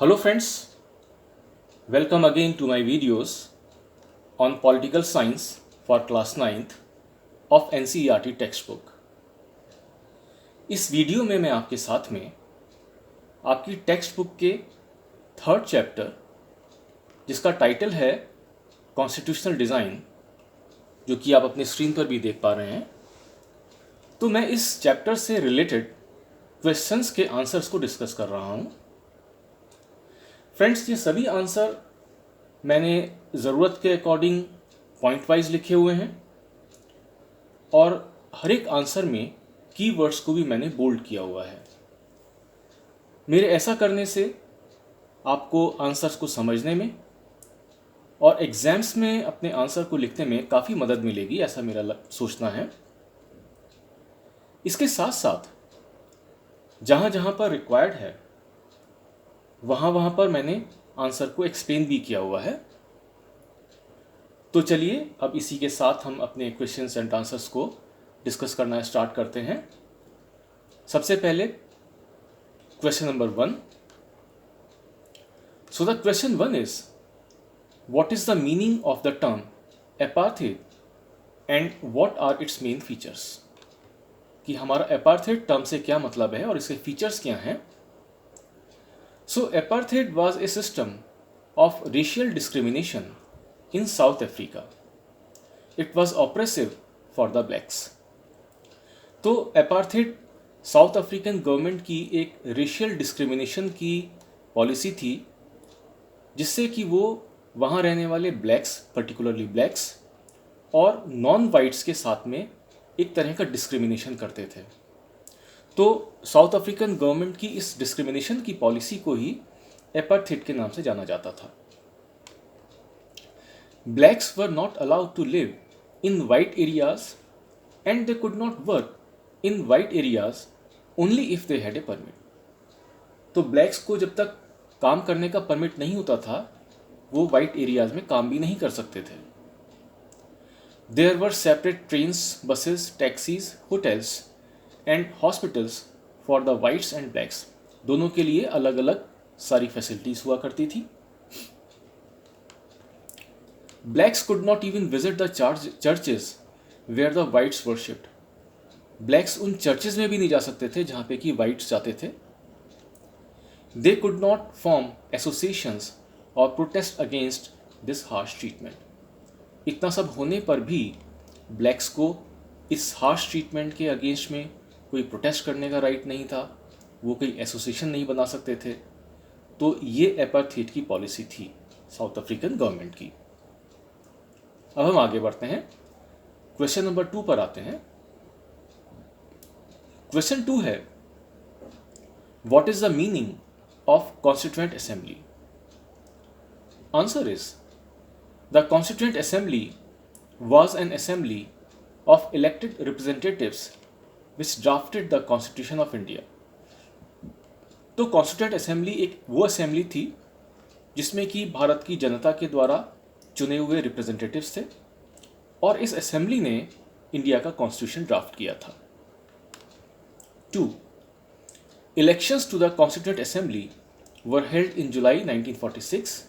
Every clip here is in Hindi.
Hello friends, welcome again to my videos on political science for class 9th of NCERT textbook। इस वीडियो में मैं आपके साथ में आपकी टेक्स्ट बुक के थर्ड चैप्टर जिसका टाइटल है कॉन्स्टिट्यूशनल डिज़ाइन, जो कि आप अपने स्क्रीन पर भी देख पा रहे हैं, तो मैं इस चैप्टर से रिलेटेड क्वेश्चंस के आंसर्स को डिस्कस कर रहा हूँ। फ्रेंड्स, ये सभी आंसर मैंने ज़रूरत के अकॉर्डिंग पॉइंट वाइज लिखे हुए हैं और हर एक आंसर में कीवर्ड्स को भी मैंने बोल्ड किया हुआ है। मेरे ऐसा करने से आपको आंसर्स को समझने में और एग्ज़ाम्स में अपने आंसर को लिखने में काफ़ी मदद मिलेगी, ऐसा मेरा सोचना है। इसके साथ साथ जहाँ जहाँ पर रिक्वायर्ड है वहाँ वहाँ पर मैंने आंसर को एक्सप्लेन भी किया हुआ है। तो चलिए अब इसी के साथ हम अपने क्वेश्चंस एंड आंसर्स को डिस्कस करना स्टार्ट करते हैं। सबसे पहले question number 1। So the question 1 is what is the meaning of the term apartheid and what are its main features. कि हमारा एपार्थेड टर्म से क्या मतलब है और इसके फीचर्स क्या हैं। So apartheid was a system of racial discrimination in South Africa. It was oppressive for the blacks. तो apartheid साउथ अफ्रीकन गवर्नमेंट की एक रेशियल डिस्क्रिमिनेशन की पॉलिसी थी, जिससे कि वो वहाँ रहने वाले ब्लैक्स, पर्टिकुलरली ब्लैक्स और नॉन वाइट्स के साथ में एक तरह का डिस्क्रिमिनेशन करते थे। तो साउथ अफ्रीकन गवर्नमेंट की इस डिस्क्रिमिनेशन की पॉलिसी को ही एपार्थेड के नाम से जाना जाता था। Blacks were not allowed to live in white areas and they could not work in white areas only if they had a permit. तो ब्लैक्स को जब तक काम करने का परमिट नहीं होता था, वो वाइट एरियाज में काम भी नहीं कर सकते थे। There were separate trains, buses, taxis, hotels and hospitals for the whites and blacks. दोनों के लिए अलग अलग सारी फैसिलिटीज हुआ करती थी। Blacks could not even visit the churches where the whites worshipped. Blacks उन चर्चेज में भी नहीं जा सकते थे जहाँ पे कि वाइट्स जाते थे। They could not form associations और protest against this harsh treatment. इतना सब होने पर भी ब्लैक्स को इस हार्श ट्रीटमेंट के अगेंस्ट में कोई प्रोटेस्ट करने का राइट नहीं था, वो कोई एसोसिएशन नहीं बना सकते थे। तो ये एपार्थेड की पॉलिसी थी साउथ अफ्रीकन गवर्नमेंट की। अब हम आगे बढ़ते हैं, क्वेश्चन नंबर 2 पर आते हैं। क्वेश्चन 2 है what is the meaning of constituent assembly. Answer is the constituent assembly was an assembly of elected representatives which drafted the Constitution of India. तो कॉन्स्टिट्यूएंट असेंबली एक वो असेंबली थी जिसमें कि भारत की जनता के द्वारा चुने हुए रिप्रेजेंटेटिव्स थे और इस असेंबली ने इंडिया का कॉन्स्टिट्यूशन ड्राफ्ट किया था। 2. Elections to the Constituent Assembly were held in July 1946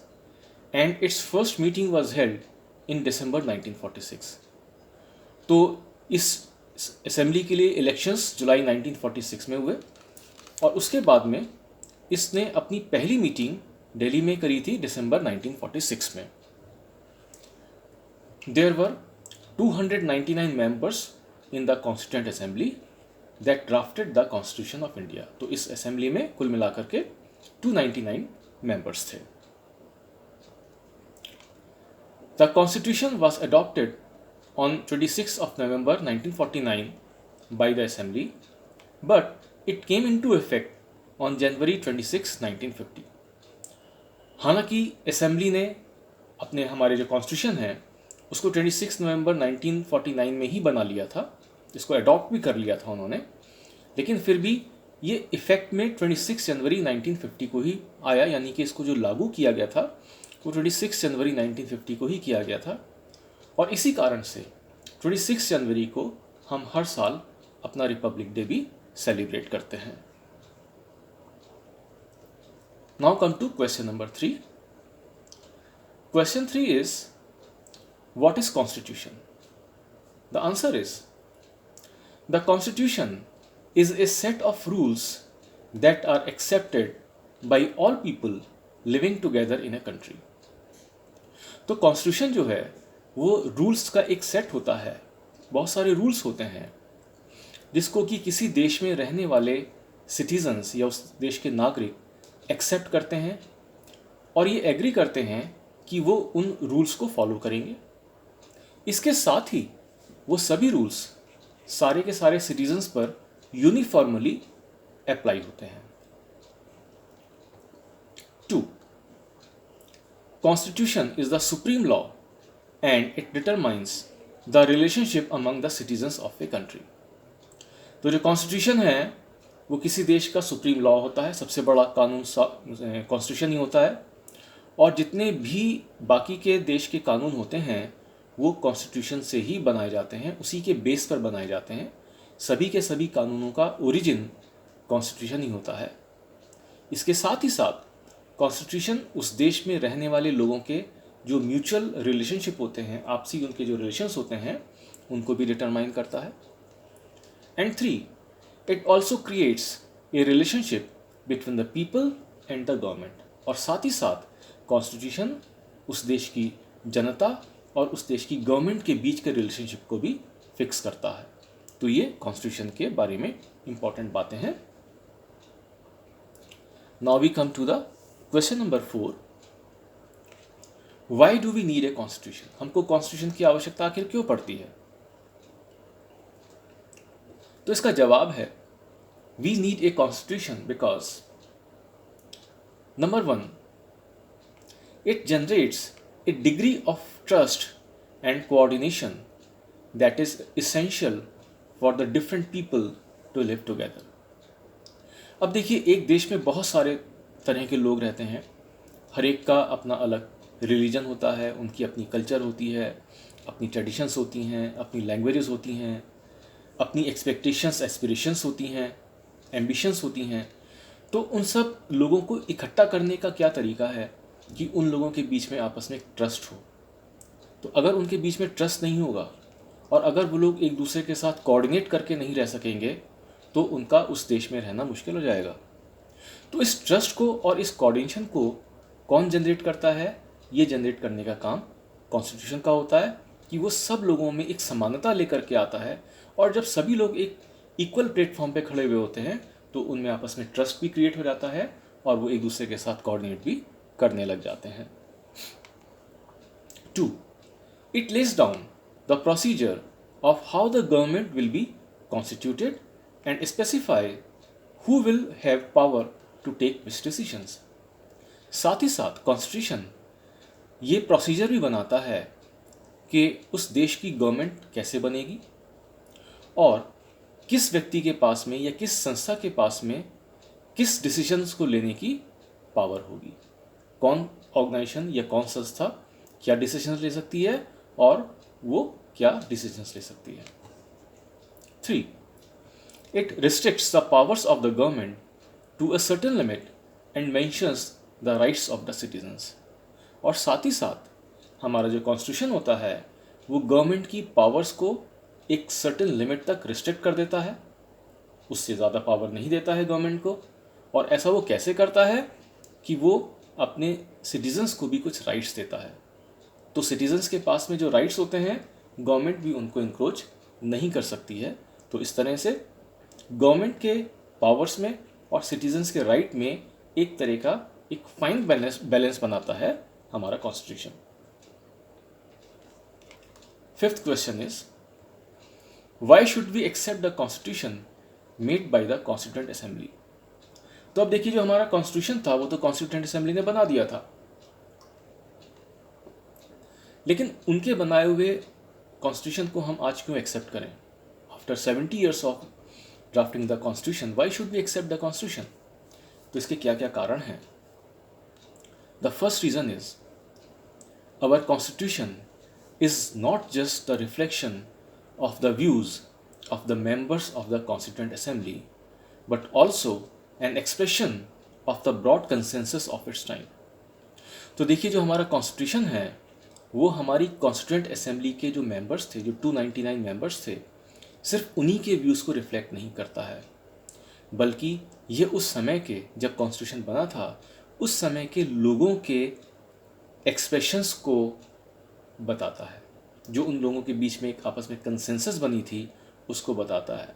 and its first meeting was held in December 1946. तो इस असेंबली के लिए इलेक्शंस जुलाई 1946 में हुए और उसके बाद में इसने अपनी पहली मीटिंग दिल्ली में करी थी दिसंबर 1946 में। There were 299 members in the constituent assembly that drafted the constitution of India. तो इस असेंबली में कुल मिलाकर के 299 मेंबर्स थे। The Constitution was adopted on 26th of November 1949 by the Assembly, but it came into effect on January 26, 1950. हालांकि असेंबली ने अपने हमारे जो कॉन्स्टिट्यूशन है उसको 26 नवंबर 1949 में ही बना लिया था, इसको अडॉप्ट भी कर लिया था उन्होंने, लेकिन फिर भी ये इफेक्ट में 26 जनवरी 1950 को ही आया, यानी कि इसको जो लागू किया गया था वो 26 जनवरी 1950 को ही किया गया था। और इसी कारण से 26 जनवरी को हम हर साल अपना रिपब्लिक डे भी सेलिब्रेट करते हैं। Now come to question number 3. Question 3 is, what is constitution? The answer is, the constitution is a set of rules that are accepted by all people living together in a country. तो कॉन्स्टिट्यूशन जो है वो रूल्स का एक सेट होता है, बहुत सारे रूल्स होते हैं जिसको कि किसी देश में रहने वाले सिटीजन्स या उस देश के नागरिक एक्सेप्ट करते हैं और ये एग्री करते हैं कि वो उन रूल्स को फॉलो करेंगे। इसके साथ ही वो सभी रूल्स सारे के सारे सिटीजन्स पर यूनिफॉर्मली अप्लाई होते हैं। 2. Constitution is the supreme law and it determines the relationship among the citizens of a country. तो जो कॉन्स्टिट्यूशन है वो किसी देश का सुप्रीम लॉ होता है, सबसे बड़ा कानून कॉन्स्टिट्यूशन ही होता है, और जितने भी बाकी के देश के कानून होते हैं वो कॉन्स्टिट्यूशन से ही बनाए जाते हैं, उसी के बेस पर बनाए जाते हैं। सभी के सभी कानूनों का ओरिजिन कॉन्स्टिट्यूशन ही होता है। इसके साथ ही साथ कॉन्स्टिट्यूशन उस देश में रहने वाले लोगों के जो म्यूचुअल रिलेशनशिप होते हैं, आपसी उनके जो रिलेशंस होते हैं, उनको भी डिटरमाइन करता है। And 3, it also creates a relationship between the people and the government. और साथ ही साथ कॉन्स्टिट्यूशन उस देश की जनता और उस देश की गवर्नमेंट के बीच के रिलेशनशिप को भी फिक्स करता है। तो ये कॉन्स्टिट्यूशन के बारे में इंपॉर्टेंट बातें हैं। Now we come to the question number 4. Why do we need a constitution? हमको कॉन्स्टिट्यूशन की आवश्यकता आखिर क्यों पड़ती है? तो इसका जवाब है, we need a constitution because number 1, it generates a degree of trust and coordination that is essential for the different people to live together. अब देखिए, एक देश में बहुत सारे तरह के लोग रहते हैं, हर एक का अपना अलग रिलीजन होता है, उनकी अपनी कल्चर होती है, अपनी ट्रेडिशंस होती हैं, अपनी लैंग्वेजेस होती हैं, अपनी एक्सपेक्टेशंस एस्पिरेशंस होती हैं, एम्बिशंस होती हैं। तो उन सब लोगों को इकट्ठा करने का क्या तरीका है कि उन लोगों के बीच में आपस में ट्रस्ट हो। तो अगर उनके बीच में ट्रस्ट नहीं होगा और अगर वो लोग एक दूसरे के साथ कोऑर्डिनेट करके नहीं रह सकेंगे तो उनका उस देश में रहना मुश्किल हो जाएगा। तो इस ट्रस्ट को और इस कोऑर्डिनेशन को कौन जनरेट करता है? ये जनरेट करने का काम कॉन्स्टिट्यूशन का होता है कि वो सब लोगों में एक समानता लेकर के आता है, और जब सभी लोग एक इक्वल प्लेटफॉर्म पे खड़े हुए होते हैं तो उनमें आपस में ट्रस्ट भी क्रिएट हो जाता है और वो एक दूसरे के साथ कोऑर्डिनेट भी करने लग जाते हैं। 2. It lays down the procedure of how the government will be constituted and specify who will have power to take which decisions. साथ ही साथ कॉन्स्टिट्यूशन ये प्रोसीजर भी बनाता है कि उस देश की गवर्नमेंट कैसे बनेगी और किस व्यक्ति के पास में या किस संस्था के पास में किस डिसीजंस को लेने की पावर होगी। कौन ऑर्गेनाइजेशन या कौन संस्था क्या डिसीजंस ले सकती है और वो क्या डिसीजंस ले सकती है। 3. It restricts the powers of the government to a certain limit and mentions the rights of the citizens. और साथ ही साथ हमारा जो कॉन्स्टिट्यूशन होता है वो गवर्नमेंट की पावर्स को एक सर्टेन लिमिट तक रिस्ट्रिक्ट कर देता है, उससे ज़्यादा पावर नहीं देता है गवर्नमेंट को। और ऐसा वो कैसे करता है कि वो अपने सिटीजन्स को भी कुछ राइट्स देता है। तो सिटीजन्स के पास में जो राइट्स होते हैं गवर्नमेंट भी उनको इंक्रोच नहीं कर सकती है। तो इस तरह से गवर्नमेंट के पावर्स में और सिटीजन्स के राइट में एक तरह का एक फाइन बैलेंस बनाता है हमारा constitution. 5th question is, why should we accept the constitution made by the constituent assembly? तो अब देखिए, जो हमारा कॉन्स्टिट्यूशन था वो तो कॉन्स्टिट्यूएंट असेंबली ने बना दिया था, लेकिन उनके बनाए हुए कॉन्स्टिट्यूशन को हम आज क्यों एक्सेप्ट करें? After 70 years of drafting the constitution, why should we accept the constitution? तो इसके क्या क्या कारण हैं? The first reason is, our constitution is not just the reflection of the views of the members of the Constituent Assembly, but also an expression of the broad consensus of its time। तो देखिए जो हमारा कॉन्स्टिट्यूशन है वो हमारी कॉन्स्टिट्यूएंट असेंबली के जो मेंबर्स थे, जो 299 मेंबर्स थे, सिर्फ उन्हीं के व्यूज़ को रिफ्लेक्ट नहीं करता है, बल्कि ये उस समय के, जब कॉन्स्टिट्यूशन बना था, उस समय के लोगों के एक्सप्रेशंस को बताता है। जो उन लोगों के बीच में एक आपस में कंसेंसस बनी थी उसको बताता है,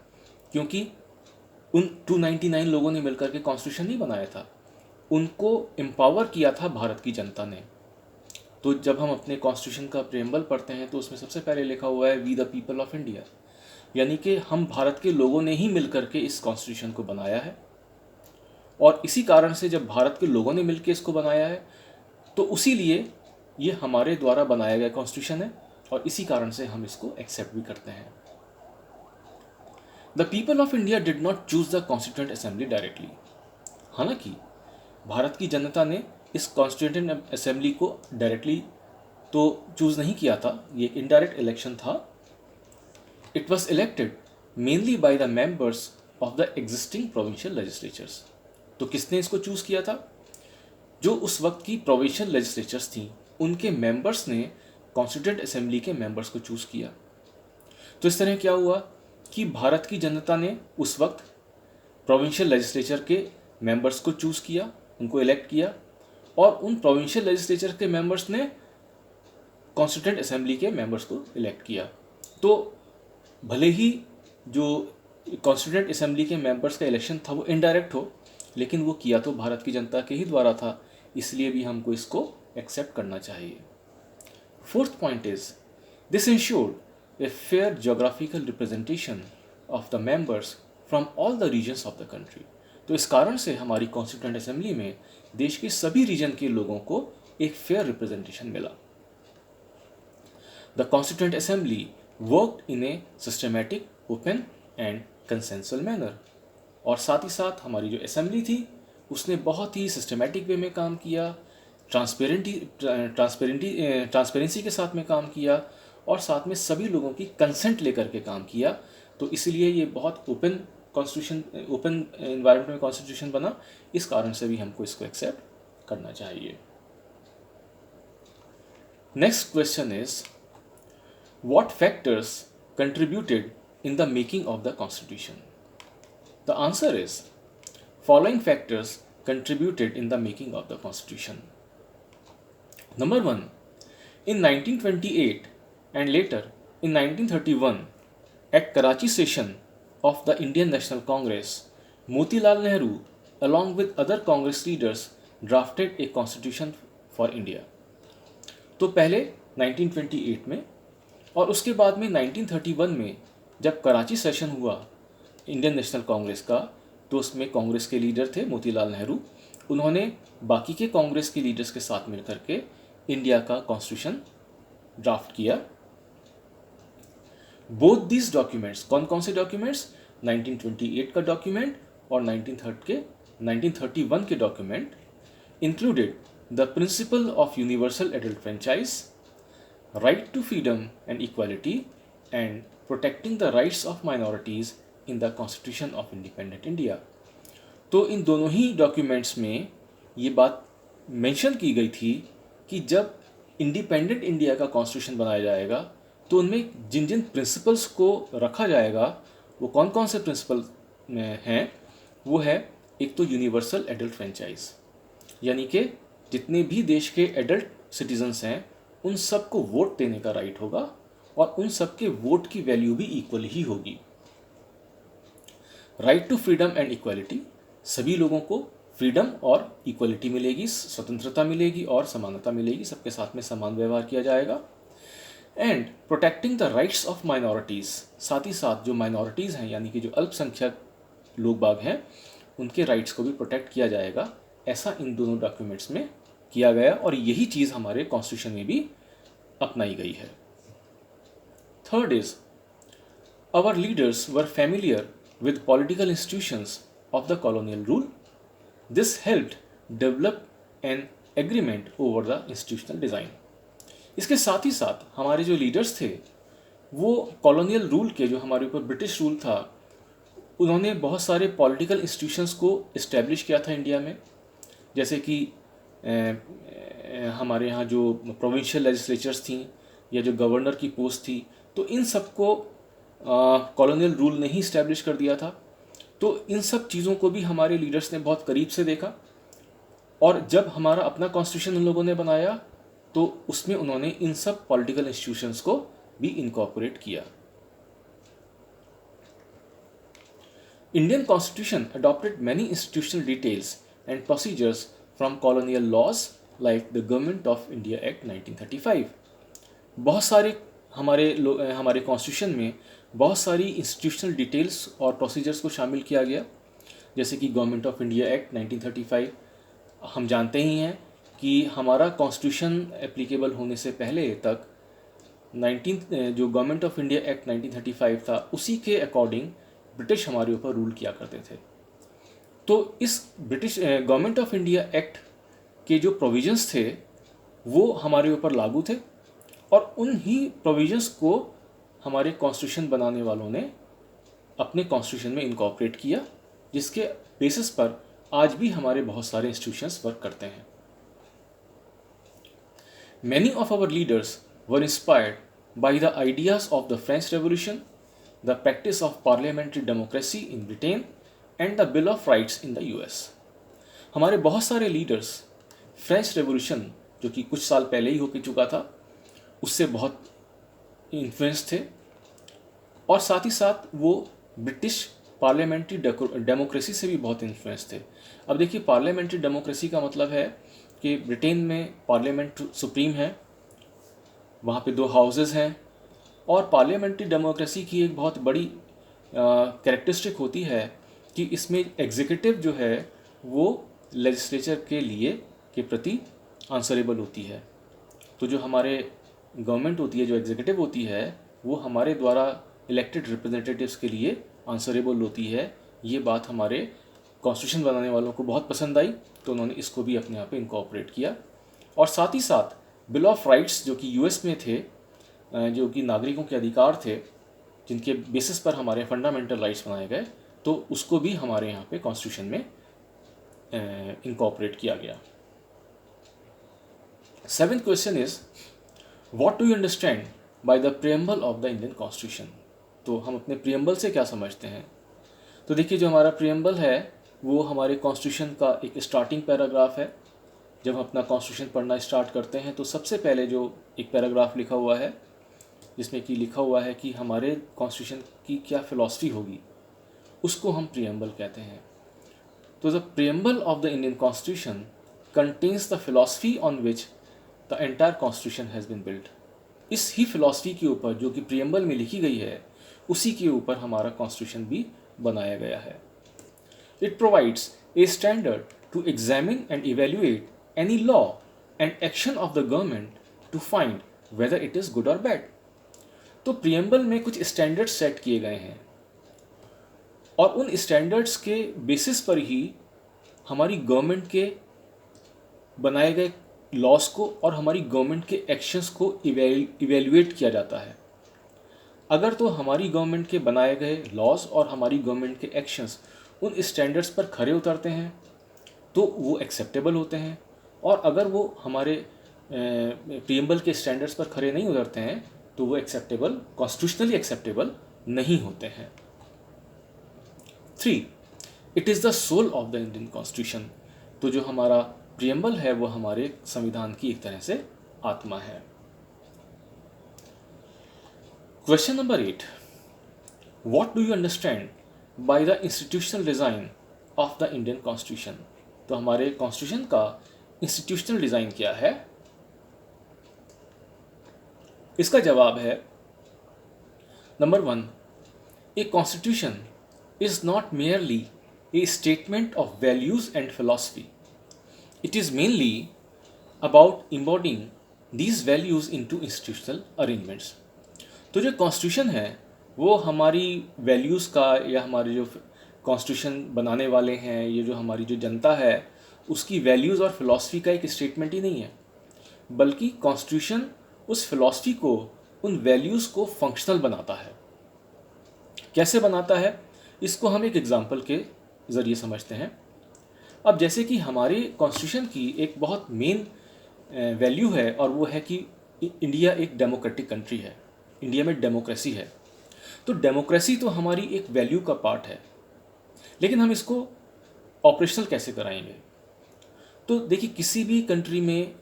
क्योंकि उन 299 लोगों ने मिलकर के कॉन्स्टिट्यूशन नहीं बनाया था, उनको एम्पावर किया था भारत की जनता ने। तो जब हम अपने कॉन्स्टिट्यूशन का प्रेम्बल पढ़ते हैं तो उसमें सबसे पहले लिखा हुआ है we the people of India, यानी कि हम भारत के लोगों ने ही मिलकर के इस कॉन्स्टिट्यूशन को बनाया है। और इसी कारण से जब भारत के लोगों ने मिलकर इसको बनाया है तो उसी लिए ये हमारे द्वारा बनाया गया कॉन्स्टिट्यूशन है, और इसी कारण से हम इसको एक्सेप्ट भी करते हैं। The people of India did not choose the constituent assembly directly. हालांकि भारत की जनता ने इस कॉन्स्टिट्यूएंट असेंबली को डायरेक्टली तो चूज नहीं किया था, ये इनडायरेक्ट इलेक्शन था। It was elected mainly by the members of the existing provincial legislatures. तो किसने इसको चूज किया था? जो उस वक्त की प्रोविंशियल लेजिस्लेचर्स थी उनके मेंबर्स ने कॉन्स्टिट्यूएंट असेंबली के मेंबर्स को चूज किया। तो इस तरह क्या हुआ कि भारत की जनता ने उस वक्त प्रोविंशियल लेजिस्लेचर के मेंबर्स को चूज किया, उनको इलेक्ट किया, और उन प्रोविंशियल लेजिस्लेचर के मेंबर्स ने कॉन्स्टिट्यूएंट असेंबली के मेंबर्स को इलेक्ट किया। तो भले ही जो कॉन्स्टिट्यूएंट असेंबली के मेंबर्स का इलेक्शन था वो इनडायरेक्ट हो, लेकिन वो किया तो भारत की जनता के ही द्वारा था, इसलिए भी हमको इसको एक्सेप्ट करना चाहिए। Fourth point is this ensured a fair geographical representation of the members from all the regions of the country. तो इस कारण से हमारी कॉन्स्टिट्यूएंट असेंबली में देश के सभी रीजन के लोगों को एक फेयर रिप्रेजेंटेशन मिला। The constituent assembly worked in A systematic, open and consensual manner. और साथ ही साथ हमारी जो असेंबली थी उसने बहुत ही सिस्टमैटिक वे में काम किया, ट्रांसपेरेंसी के साथ में काम किया, और साथ में सभी लोगों की कंसेंट लेकर के काम किया। तो इसलिए ये बहुत ओपन कॉन्स्टिट्यूशन, ओपन एनवायरनमेंट में कॉन्स्टिट्यूशन बना। इस कारण से भी हमको इसको एक्सेप्ट करना चाहिए। Next question is what factors contributed in the making of the constitution? The answer is following factors contributed in the making of the constitution. Number 1, in 1928 and later in 1931 at Karachi session of the Indian National Congress, Motilal Nehru along with other Congress leaders drafted a constitution for India. तो पहले 1928 में और उसके बाद में 1931 में जब कराची सेशन हुआ इंडियन नेशनल कांग्रेस का, तो उसमें कांग्रेस के लीडर थे मोतीलाल नेहरू। उन्होंने बाकी के कांग्रेस के लीडर्स के साथ मिलकर के इंडिया का कॉन्स्टिट्यूशन ड्राफ्ट किया। बोथ दीज डॉक्यूमेंट्स, कौन कौन से डॉक्यूमेंट्स? 1928 का डॉक्यूमेंट और 1931 के document included the principle of universal adult franchise, right to freedom and equality and protecting the rights of minorities in the constitution of independent India. तो इन दोनों ही डॉक्यूमेंट्स में ये बात मेंशन की गई थी कि जब इंडिपेंडेंट इंडिया का कॉन्स्टिट्यूशन बनाया जाएगा तो उनमें जिन जिन प्रिंसिपल्स को रखा जाएगा वो कौन कौन से प्रिंसिपल हैं, वो है एक तो यूनिवर्सल एडल्ट फ्रेंचाइज, यानी कि जितने भी देश के एडल्ट सिटीजन्स हैं उन सबको वोट देने का राइट होगा और उन सबके वोट की वैल्यू भी इक्वल ही होगी। Right to freedom and equality, सभी लोगों को फ्रीडम और इक्वलिटी मिलेगी, स्वतंत्रता मिलेगी और समानता मिलेगी, सबके साथ में समान व्यवहार किया जाएगा। And protecting the rights of minorities, साथ ही साथ जो माइनॉरिटीज़ हैं यानी कि जो अल्पसंख्यक लोग बाग हैं उनके राइट्स को भी प्रोटेक्ट किया जाएगा। ऐसा इन दोनों डॉक्यूमेंट्स में किया गया और यही चीज़ हमारे कॉन्स्टिट्यूशन में भी अपनाई गई है। Third is our leaders were familiar with political institutions of the colonial rule. This helped develop an agreement over the institutional design. इसके साथ ही साथ हमारे जो लीडर्स थे वो कॉलोनियल रूल के, जो हमारे ऊपर ब्रिटिश रूल था, उन्होंने बहुत सारे पॉलिटिकल इंस्टीट्यूशंस को इस्टेब्लिश किया था इंडिया में, जैसे कि हमारे यहाँ जो प्रोविंशियल लेजिस्लेचर्स थी या जो गवर्नर की पोस्ट थी, तो इन सबको कॉलोनियल रूल ने ही इस्टेब्लिश कर दिया था। तो इन सब चीज़ों को भी हमारे लीडर्स ने बहुत करीब से देखा, और जब हमारा अपना कॉन्स्टिट्यूशन उन लोगों ने बनाया तो उसमें उन्होंने इन सब पॉलिटिकल इंस्टीट्यूशंस को भी इनकॉर्पोरेट किया। Indian Constitution adopted many institutional details and procedures from colonial laws like the Government of India Act 1935। बहुत सारे हमारे कॉन्स्टिट्यूशन में बहुत सारी इंस्टीट्यूशनल डिटेल्स और प्रोसीजर्स को शामिल किया गया, जैसे कि गवर्नमेंट ऑफ इंडिया एक्ट 1935। हम जानते ही हैं कि हमारा कॉन्स्टिट्यूशन एप्लीकेबल होने से पहले तक जो गवर्नमेंट ऑफ इंडिया एक्ट 1935 था, उसी के अकॉर्डिंग ब्रिटिश हमारे ऊपर रूल किया करते थे। तो इस British government of India act के जो प्रोविजंस थे वो हमारे ऊपर लागू थे, और उन ही प्रोविजंस को हमारे कॉन्स्टिट्यूशन बनाने वालों ने अपने कॉन्स्टिट्यूशन में इनकॉर्पोरेट किया, जिसके बेसिस पर आज भी हमारे बहुत सारे इंस्टीट्यूशंस वर्क करते हैं। Many of our leaders were inspired by the ideas of the French Revolution, the practice of parliamentary democracy in Britain, and the Bill of Rights in the US। हमारे बहुत सारे लीडर्स फ्रेंच रेवोल्यूशन, जो कि कुछ साल पहले ही हो चुका था, उससे बहुत इन्फ्लुएंस थे, और साथ ही साथ वो ब्रिटिश पार्लियामेंट्री डेमोक्रेसी से भी बहुत इन्फ्लुएंस थे। अब देखिए, पार्लियामेंट्री डेमोक्रेसी का मतलब है कि ब्रिटेन में पार्लियामेंट सुप्रीम है, वहाँ पे 2 हाउसेस हैं, और पार्लियामेंट्री डेमोक्रेसी की एक बहुत बड़ी कैरेक्टरिस्टिक होती है कि इसमें एग्जीक्यूटिव जो है वो लेजिस्लेचर के प्रति आंसरेबल होती है। तो जो हमारे गवर्नमेंट होती है, जो एग्जीक्यूटिव होती है, वो हमारे द्वारा इलेक्टेड रिप्रेजेंटेटिव्स के लिए आंसरेबल होती है। ये बात हमारे कॉन्स्टिट्यूशन बनाने वालों को बहुत पसंद आई, तो उन्होंने इसको भी अपने यहाँ पे इनकॉर्पोरेट किया। और साथ ही साथ बिल ऑफ राइट्स, जो कि यूएस में थे, जो कि नागरिकों के अधिकार थे, जिनके बेसिस पर हमारे फंडामेंटल राइट्स बनाए गए, तो उसको भी हमारे यहाँ पे कॉन्स्टिट्यूशन में इनकॉर्पोरेट किया गया। 7th question is, what do you understand by the preamble of the Indian constitution. तो हम अपने प्रियम्बल से क्या समझते हैं। तो देखिए, जो हमारा प्रियम्बल है वो हमारे कॉन्स्टिट्यूशन का एक स्टार्टिंग पैराग्राफ है। जब हम अपना कॉन्स्टिट्यूशन पढ़ना स्टार्ट करते हैं तो सबसे पहले जो एक पैराग्राफ लिखा हुआ है, जिसमें कि लिखा हुआ है कि हमारे कॉन्स्टिट्यूशन की क्या फ़िलॉसफी होगी, उसको हम प्रियम्बल कहते हैं। तो the preamble of the Indian constitution contains the philosophy on which the entire constitution has been built. इस ही फिलॉसफी के ऊपर, जो कि प्रियम्बल में लिखी गई है, उसी के ऊपर हमारा कॉन्स्टिट्यूशन भी बनाया गया है। It provides a standard to examine and evaluate any law and action of the government to find whether it is good or bad। तो प्रियम्बल में कुछ स्टैंडर्ड्स सेट किए गए हैं, और उन स्टैंडर्ड्स के बेसिस पर ही हमारी गवर्नमेंट के बनाए गए लॉस को और हमारी गवर्नमेंट के एक्शंस को इवेल्युएट किया जाता है। अगर तो हमारी गवर्नमेंट के बनाए गए लॉज और हमारी गवर्नमेंट के एक्शंस उन स्टैंडर्ड्स पर खरे उतरते हैं तो वो एक्सेप्टेबल होते हैं, और अगर वो हमारे प्रियम्बल के स्टैंडर्ड्स पर खरे नहीं उतरते हैं तो वो कॉन्स्टिट्यूशनली एक्सेप्टेबल नहीं होते हैं। 3, it is the soul of the Indian constitution. तो जो हमारा प्रियम्बल है वो हमारे संविधान की एक तरह से आत्मा है। Question number 8, what do you understand by the institutional design of the Indian constitution. तो हमारे कॉन्स्टिट्यूशन का इंस्टीट्यूशनल डिज़ाइन क्या है। इसका जवाब है, number 1, a constitution is not merely a statement of values and philosophy, it is mainly about embodying these values into institutional arrangements. तो जो कॉन्स्टिट्यूशन है वो हमारी वैल्यूज़ का, या हमारे जो कॉन्स्टिट्यूशन बनाने वाले हैं, ये जो हमारी जो जनता है, उसकी वैल्यूज़ और फिलॉसफी का एक स्टेटमेंट ही नहीं है, बल्कि कॉन्स्टिट्यूशन उस फिलॉसफी को, उन वैल्यूज़ को फंक्शनल बनाता है। कैसे बनाता है, इसको हम एक एग्जांपल के ज़रिए समझते हैं। अब जैसे कि हमारे कॉन्स्टिट्यूशन की एक बहुत मेन वैल्यू है और वो है कि इंडिया एक डेमोक्रेटिक कंट्री है, इंडिया में डेमोक्रेसी है। तो डेमोक्रेसी तो हमारी एक वैल्यू का पार्ट है, लेकिन हम इसको ऑपरेशनल कैसे कराएंगे? तो देखिए, किसी भी कंट्री में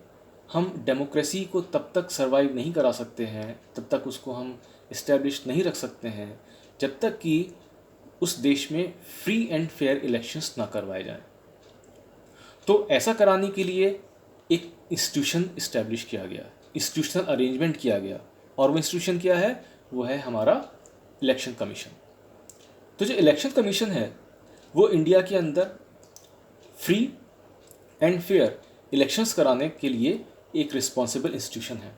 हम डेमोक्रेसी को तब तक सरवाइव नहीं करा सकते हैं, तब तक उसको हम इस्टेब्लिश नहीं रख सकते हैं, जब तक कि उस देश में फ्री एंड फेयर इलेक्शंस ना करवाए जाएं। तो ऐसा कराने के लिए एक इंस्टीट्यूशन इस्टेब्लिश किया गया, इंस्टीट्यूशनल अरेंजमेंट किया गया, और वो इंस्टीट्यूशन क्या है? वो है हमारा इलेक्शन कमीशन। तो जो इलेक्शन कमीशन है वो इंडिया के अंदर फ्री एंड फेयर इलेक्शंस कराने के लिए एक रिस्पॉन्सिबल इंस्टीट्यूशन है।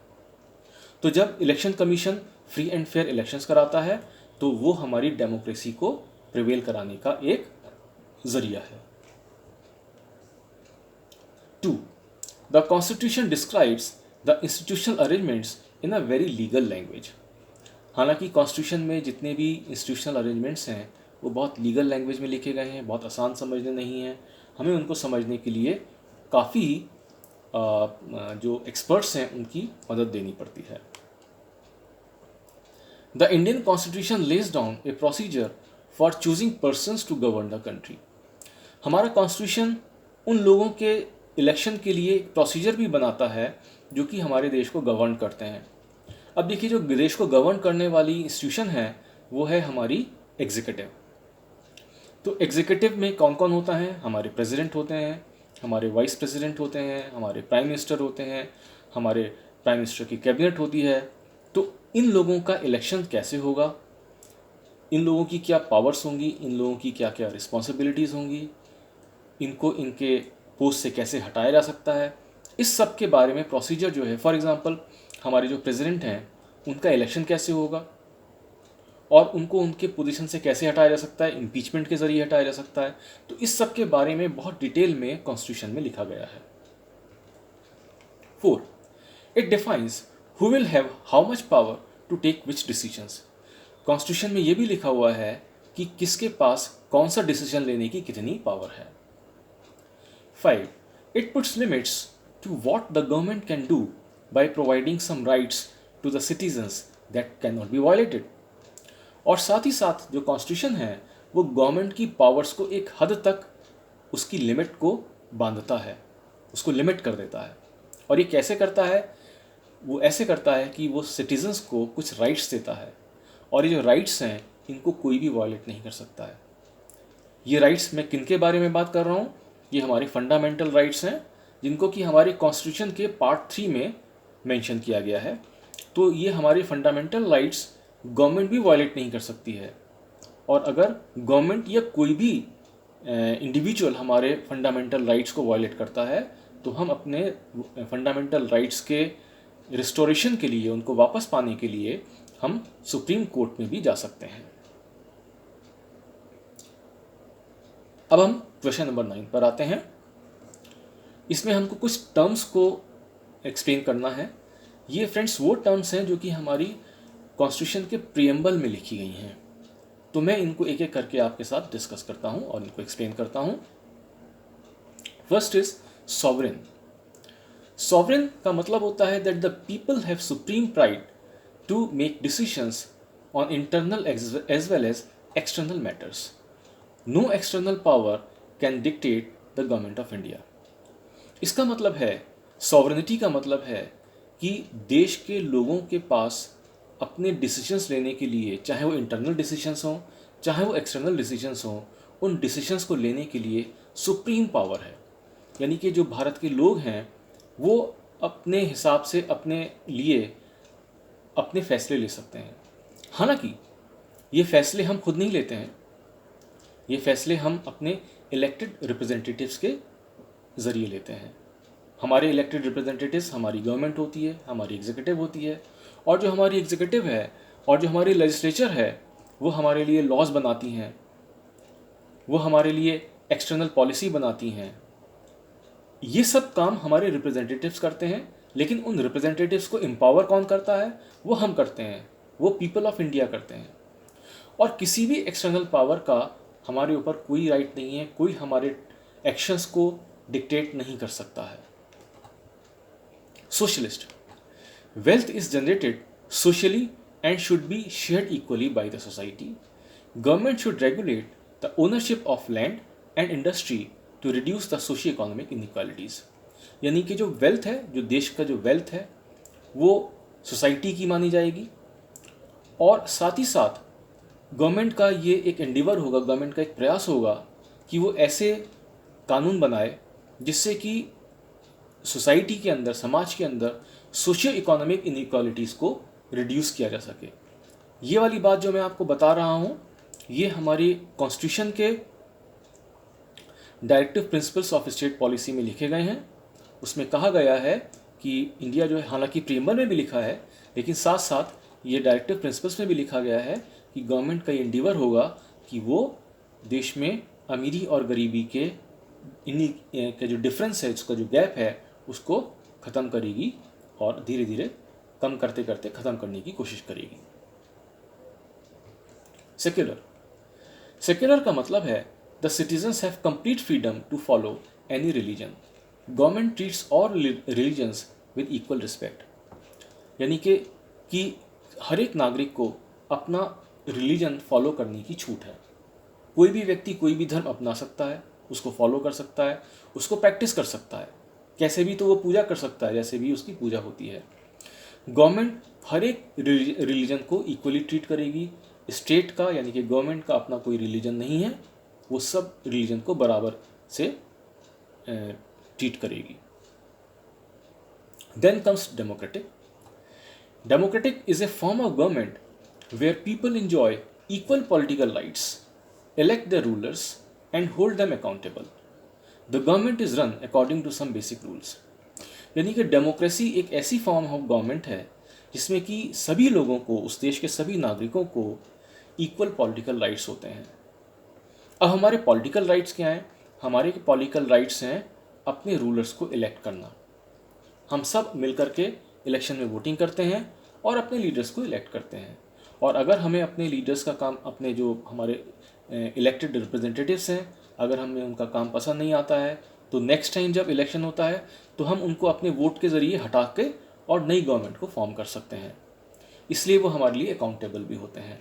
तो जब election commission free and fair elections कराता है तो वो हमारी डेमोक्रेसी को प्रिवेल कराने का एक जरिया है। 2. The Constitution describes the institutional arrangements in a very legal language. हालांकि कॉन्स्टिट्यूशन में जितने भी इंस्टीट्यूशनल अरेंजमेंट्स हैं वो बहुत लीगल लैंग्वेज में लिखे गए हैं, बहुत आसान समझने नहीं हैं। हमें उनको समझने के लिए काफ़ी जो एक्सपर्ट्स हैं उनकी मदद देनी पड़ती है। The Indian constitution lays down a procedure for choosing persons to govern the country. हमारा कॉन्स्टिट्यूशन उन लोगों के इलेक्शन के लिए एक प्रोसीजर भी बनाता है जो कि हमारे देश को गवर्न करते हैं। अब देखिए, जो देश को गवर्न करने वाली इंस्टीट्यूशन है वो है हमारी एग्जीक्यूटिव। तो एग्जीक्यूटिव में कौन कौन होता है? हमारे प्रेसिडेंट होते हैं, हमारे वाइस प्रेसिडेंट होते हैं, हमारे प्राइम मिनिस्टर होते हैं, हमारे प्राइम मिनिस्टर की कैबिनेट होती है। तो इन लोगों का इलेक्शन कैसे होगा, इन लोगों की क्या पावर्स होंगी, इन लोगों की क्या क्या रिस्पॉन्सिबिलिटीज़ होंगी, इनको इनके पोस्ट से कैसे हटाया जा सकता है, इस सब के बारे में प्रोसीजर जो है, फॉर एग्जांपल हमारे जो प्रेसिडेंट हैं उनका इलेक्शन कैसे होगा और उनको उनके पोजीशन से कैसे हटाया जा सकता है, इम्पीचमेंट के जरिए हटाया जा सकता है। तो इस सब के बारे में बहुत डिटेल में कॉन्स्टिट्यूशन में लिखा गया है। 4. It defines who will have how much power to take which decisions. Constitution में ये भी लिखा हुआ है कि किसके पास कौन सा डिसीजन लेने की कितनी पावर है। 5. It puts limits to what the government can do by providing some rights to the citizens that cannot be violated. और साथ ही साथ जो कॉन्स्टिट्यूशन है वो गवर्नमेंट की पावर्स को एक हद तक उसकी लिमिट को बांधता है, उसको लिमिट कर देता है। और ये कैसे करता है? वो ऐसे करता है कि वो सिटीजन्स को कुछ राइट्स देता है, और ये जो राइट्स हैं इनको कोई भी वायलेट नहीं कर सकता है। ये राइट्स मैं किन के बारे में बात कर रहा हूँ? ये हमारे फंडामेंटल राइट्स हैं जिनको कि हमारे कॉन्स्टिट्यूशन के पार्ट 3 में मेंशन किया गया है। तो ये हमारे फंडामेंटल राइट्स गवर्नमेंट भी वायलेट नहीं कर सकती है, और अगर गवर्नमेंट या कोई भी इंडिविजुअल हमारे फंडामेंटल राइट्स को वायलेट करता है तो हम अपने फंडामेंटल राइट्स के रिस्टोरेशन के लिए, उनको वापस पाने के लिए हम सुप्रीम कोर्ट में भी जा सकते हैं। अब हम क्वेश्चन नंबर 9 पर आते हैं। इसमें हमको कुछ टर्म्स को एक्सप्लेन करना है। ये फ्रेंड्स वो टर्म्स हैं जो कि हमारी कॉन्स्टिट्यूशन के प्रीएम्बल में लिखी गई हैं। तो मैं इनको एक एक करके आपके साथ डिस्कस करता हूँ और इनको एक्सप्लेन करता हूँ। First is sovereign. सॉवरेन का मतलब होता है that the people have supreme pride to make decisions on internal as well as external matters. No external power can dictate the government of India. इसका मतलब है, सॉवरेनिटी का मतलब है कि देश के लोगों के पास अपने डिसीजंस लेने के लिए, चाहे वो इंटरनल डिसीजंस हों चाहे वो एक्सटर्नल डिसीजंस हों, उन डिसीजंस को लेने के लिए सुप्रीम पावर है। यानी कि जो भारत के लोग हैं वो अपने हिसाब से अपने लिए अपने फैसले ले सकते हैं। हालांकि ये फैसले हम खुद नहीं लेते हैं, ये फैसले हम अपने इलेक्टेड रिप्रेजेंटेटिव्स के ज़रिए लेते हैं। हमारे इलेक्टेड रिप्रेजेंटेटिव्स हमारी गवर्नमेंट होती है, हमारी एग्जीक्यूटिव होती है, और जो हमारी एग्जीक्यूटिव है और जो हमारी लेजिस्लेचर है वो हमारे लिए लॉज बनाती हैं, वो हमारे लिए एक्सटर्नल पॉलिसी बनाती हैं। ये सब काम हमारे रिप्रेजेंटेटिव्स करते हैं, लेकिन उन रिप्रेजेंटेटिव्स को एम्पावर कौन करता है? वो हम करते हैं, वो पीपल ऑफ इंडिया करते हैं। और किसी भी एक्सटर्नल पावर का हमारे ऊपर कोई राइट नहीं है, कोई हमारे एक्शंस को डिक्टेट नहीं कर सकता है। Socialist, wealth is generated socially and should be shared equally by the society. Government should regulate the ownership of land and industry to reduce the socio economic inequalities. यानी कि जो वेल्थ है, जो देश का जो वेल्थ है, वो सोसाइटी की मानी जाएगी, और साथ ही साथ गवर्नमेंट का ये एक एंडिवर होगा, गवर्नमेंट का एक प्रयास होगा कि वो ऐसे कानून बनाए जिससे कि सोसाइटी के अंदर, समाज के अंदर सोशियो इकोनॉमिक इनइक्वालिटीज़ को रिड्यूस किया जा सके। ये वाली बात जो मैं आपको बता रहा हूँ, ये हमारी कॉन्स्टिट्यूशन के directive principles of state policy में लिखे गए हैं। उसमें कहा गया है कि इंडिया जो है, हालांकि प्रीएम्बल में भी लिखा है, लेकिन साथ साथ ये डायरेक्टिव प्रिंसिपल्स में भी लिखा गया है कि गवर्नमेंट का ये एंडिवर होगा कि वो देश में अमीरी और गरीबी के के जो डिफरेंस है, उसका जो गैप है, उसको ख़त्म करेगी और धीरे धीरे कम करते करते ख़त्म करने की कोशिश करेगी। सेक्युलर, सेक्युलर का मतलब है the citizens have complete freedom to follow any religion. Government treats all religions with equal respect. यानी कि हर एक नागरिक को अपना रिलीजन फॉलो करने की छूट है। कोई भी व्यक्ति कोई भी धर्म अपना सकता है, उसको फॉलो कर सकता है, उसको प्रैक्टिस कर सकता है, कैसे भी तो वो पूजा कर सकता है, जैसे भी उसकी पूजा होती है। गवर्नमेंट हर एक रिलीजन को इक्वली ट्रीट करेगी। स्टेट का, यानी कि गवर्नमेंट का अपना कोई रिलीजन नहीं है, वो सब रिलीजन को बराबर से ट्रीट करेगी। Then comes democratic. Democratic is a form of government where people enjoy equal political rights, elect their rulers, and hold them accountable. The government is run according to some basic rules. यानी कि डेमोक्रेसी एक ऐसी फॉर्म ऑफ गवर्नमेंट है जिसमें कि सभी लोगों को, उस देश के सभी नागरिकों को इक्वल पॉलिटिकल राइट्स होते हैं। अब हमारे पॉलिटिकल राइट्स क्या हैं? हमारे पॉलिटिकल राइट्स हैं अपने रूलर्स को इलेक्ट करना। हम सब मिलकर के इलेक्शन में वोटिंग करते हैं और अपने लीडर्स को इलेक्ट करते हैं। और अगर हमें अपने लीडर्स का काम, अपने जो हमारे इलेक्टेड रिप्रेजेंटेटिव्स हैं, अगर हमें उनका काम पसंद नहीं आता है, तो नेक्स्ट टाइम जब इलेक्शन होता है तो हम उनको अपने वोट के ज़रिए हटा के और नई गवर्नमेंट को फॉर्म कर सकते हैं। इसलिए वो हमारे लिए अकाउंटेबल भी होते हैं।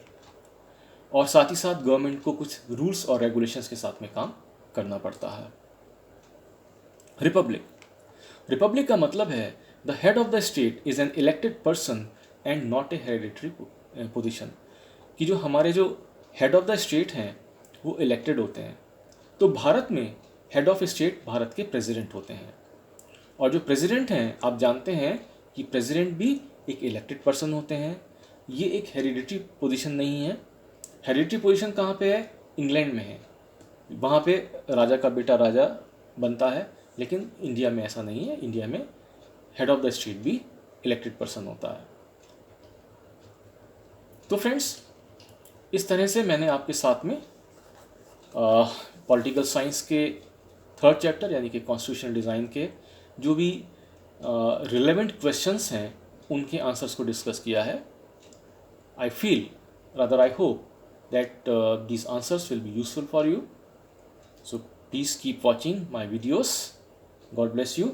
और साथ ही साथ गवर्नमेंट को कुछ रूल्स और रेगुलेशंस के साथ में काम करना पड़ता है। रिपब्लिक, रिपब्लिक का मतलब है the head of the state is an elected person and not a hereditary position. कि जो हमारे जो हेड ऑफ द स्टेट हैं वो इलेक्टेड होते हैं। तो भारत में हेड ऑफ स्टेट भारत के प्रेसिडेंट होते हैं, और जो प्रेसिडेंट हैं, आप जानते हैं कि प्रेसिडेंट भी एक इलेक्टेड पर्सन होते हैं। ये एक हेरिडिटरी पोजीशन नहीं है। हेरिडिटरी पोजीशन कहाँ पे है? इंग्लैंड में है, वहाँ पे राजा का बेटा राजा बनता है, लेकिन इंडिया में ऐसा नहीं है। इंडिया में हेड ऑफ द स्टेट भी इलेक्टेड पर्सन होता है। तो फ्रेंड्स, इस तरह से मैंने आपके साथ में पॉलिटिकल साइंस के थर्ड चैप्टर यानी कि कॉन्स्टिट्यूशनल डिज़ाइन के जो भी रिलेवेंट क्वेश्चंस हैं उनके आंसर्स को डिस्कस किया है। I feel, rather I hope that these answers will be useful for you. So please keep watching my videos. God bless you.